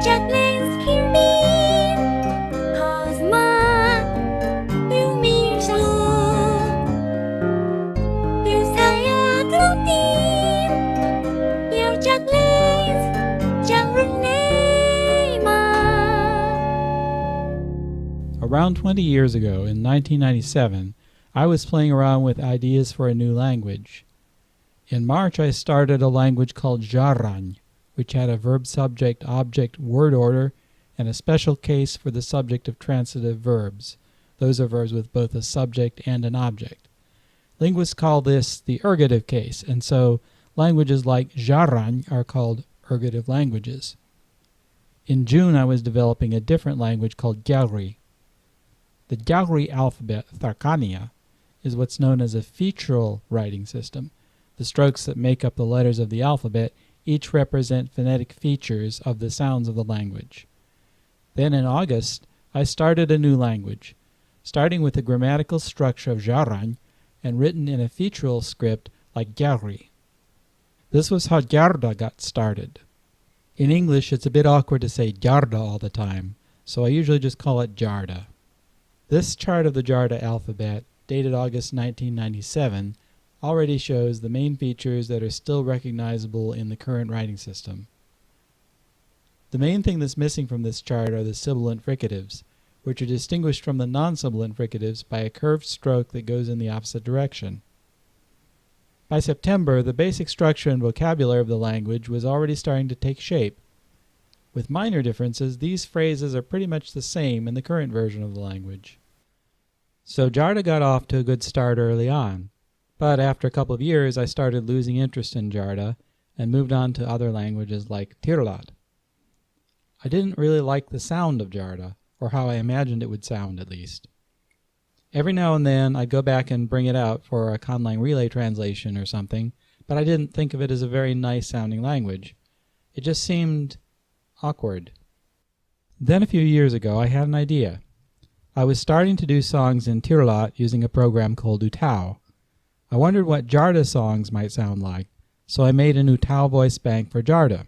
chắc lên khi biết cause mà yêu mi sao yêu saya lúc tim yêu chắc lên chẳng rừng nấy mà. Around 20 years ago, in 1997, I was playing around with ideas for a new language. In March, I started a language called Jarda, which had a verb-subject-object word order and a special case for the subject of transitive verbs. Those are verbs with both a subject and an object. Linguists call this the ergative case, and so languages like Jarda are called ergative languages. In June, I was developing a different language called Gyalri. The Gyalri alphabet, Tharkania, is what's known as a featural writing system. The strokes that make up the letters of the alphabet each represent phonetic features of the sounds of the language. Then in August, I started a new language, starting with the grammatical structure of Jarda and written in a featural script like Gyalri. This was how Jarda got started. In English, it's a bit awkward to say Jarda all the time, so I usually just call it Jarda. This chart of the Jarda alphabet, dated August 1997, already shows the main features that are still recognizable in the current writing system. The main thing that's missing from this chart are the sibilant fricatives, which are distinguished from the non-sibilant fricatives by a curved stroke that goes in the opposite direction. By September, the basic structure and vocabulary of the language was already starting to take shape. With minor differences, these phrases are pretty much the same in the current version of the language. So Jarda got off to a good start early on, but after a couple of years I started losing interest in Jarda and moved on to other languages like Tirlat. I didn't really like the sound of Jarda, or how I imagined it would sound at least. Every now and then I'd go back and bring it out for a conlang relay translation or something, but I didn't think of it as a very nice sounding language. It just seemed awkward. Then a few years ago I had an idea. I was starting to do songs in Tirlat using a program called Utau. I wondered what Jarda songs might sound like, so I made an Utau voice bank for Jarda.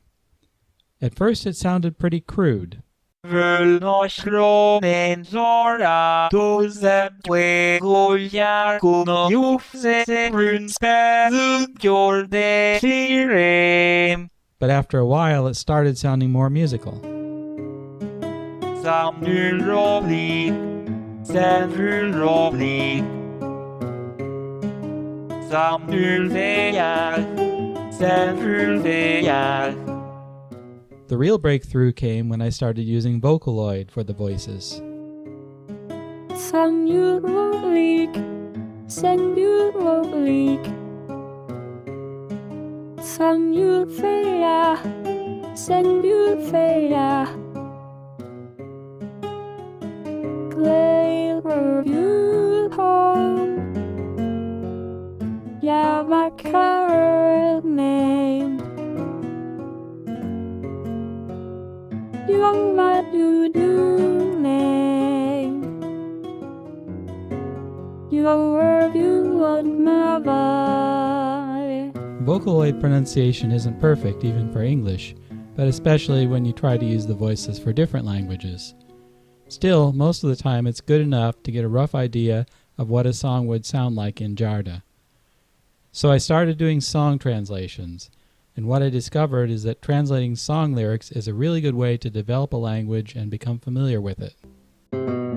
At first it sounded pretty crude. But after a while it started sounding more musical. The real breakthrough came when I started using Vocaloid for the voices. My current name. You're my do name. You're you and my body. Vocaloid pronunciation isn't perfect even for English, but especially when you try to use the voices for different languages. Still, most of the time it's good enough to get a rough idea of what a song would sound like in Jarda. So I started doing song translations, and what I discovered is that translating song lyrics is a really good way to develop a language and become familiar with it.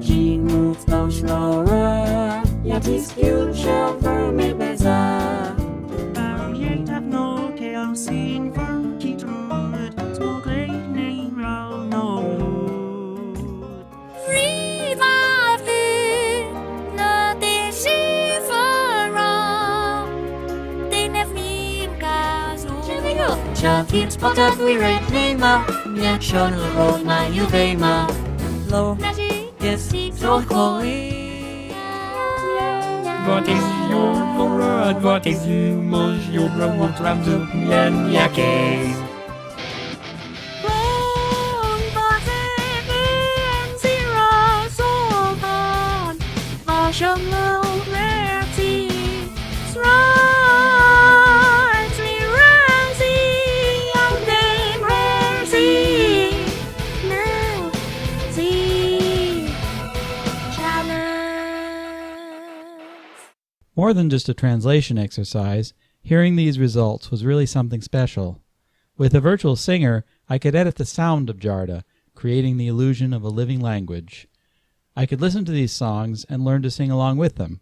She moves no slower, yet his future for me better. Bao yet have no tale seen for key truth, so great name round no hood. Revive it, nothing she for wrong. They never mean guys. Chờ kiếm spotted we rate name nhạc cho nửa rộn mà như vậy mà lâu yes so khói. What is your word? What is your word? Làm được nhân nhà kê. More than just a translation exercise, hearing these results was really something special. With a virtual singer, I could edit the sound of Jarda, creating the illusion of a living language. I could listen to these songs and learn to sing along with them,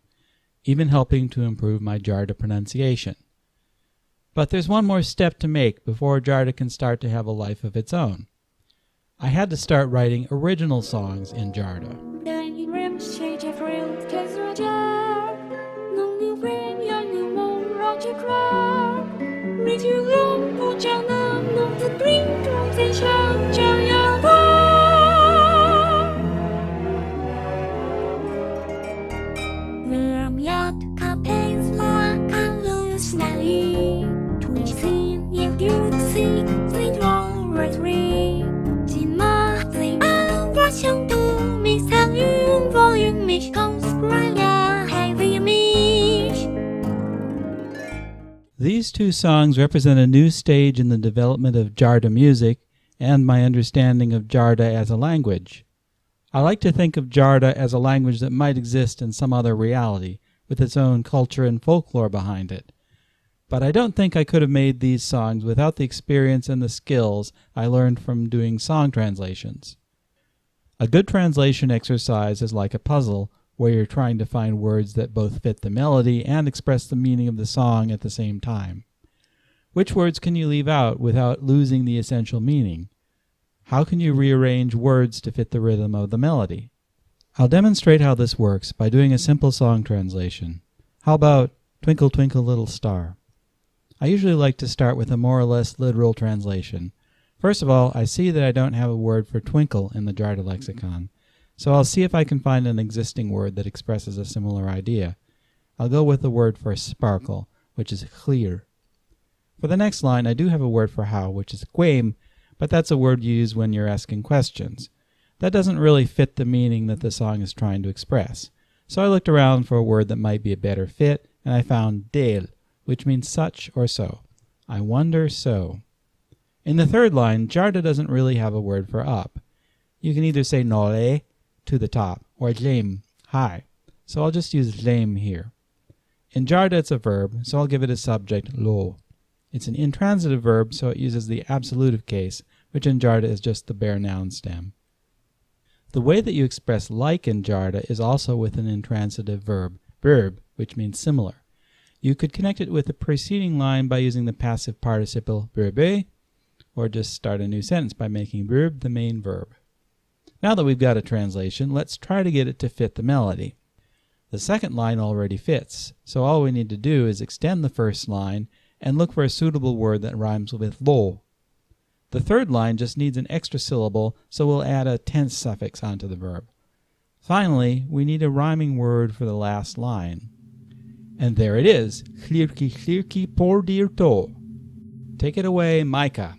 even helping to improve my Jarda pronunciation. But there's one more step to make before Jarda can start to have a life of its own. I had to start writing original songs in Jarda. These two songs represent a new stage in the development of Jarda music and my understanding of Jarda as a language. I like to think of Jarda as a language that might exist in some other reality, with its own culture and folklore behind it. But I don't think I could have made these songs without the experience and the skills I learned from doing song translations. A good translation exercise is like a puzzle where you're trying to find words that both fit the melody and express the meaning of the song at the same time. Which words can you leave out without losing the essential meaning? How can you rearrange words to fit the rhythm of the melody? I'll demonstrate how this works by doing a simple song translation. How about Twinkle Twinkle Little Star? I usually like to start with a more or less literal translation. First of all, I see that I don't have a word for twinkle in the Jarda lexicon, so I'll see if I can find an existing word that expresses a similar idea. I'll go with the word for sparkle, which is clear. For the next line, I do have a word for how, which is quaim, but that's a word you use when you're asking questions. That doesn't really fit the meaning that the song is trying to express. So I looked around for a word that might be a better fit, and I found del, which means such or so. I wonder so. In the third line, Jarda doesn't really have a word for up. You can either say nole, to the top, or lame, high. So I'll just use lame here. In Jarda it's a verb, so I'll give it a subject, lo. It's an intransitive verb, so it uses the absolutive case, which in Jarda is just the bare noun stem. The way that you express like in Jarda is also with an intransitive verb, which means similar. You could connect it with the preceding line by using the passive participle berbe, or just start a new sentence by making verb the main verb. Now that we've got a translation, let's try to get it to fit the melody. The second line already fits, so all we need to do is extend the first line and look for a suitable word that rhymes with lo. The third line just needs an extra syllable, so we'll add a tense suffix onto the verb. Finally, we need a rhyming word for the last line. And there it is, chlirki chlirki por dir to. Take it away, Micah.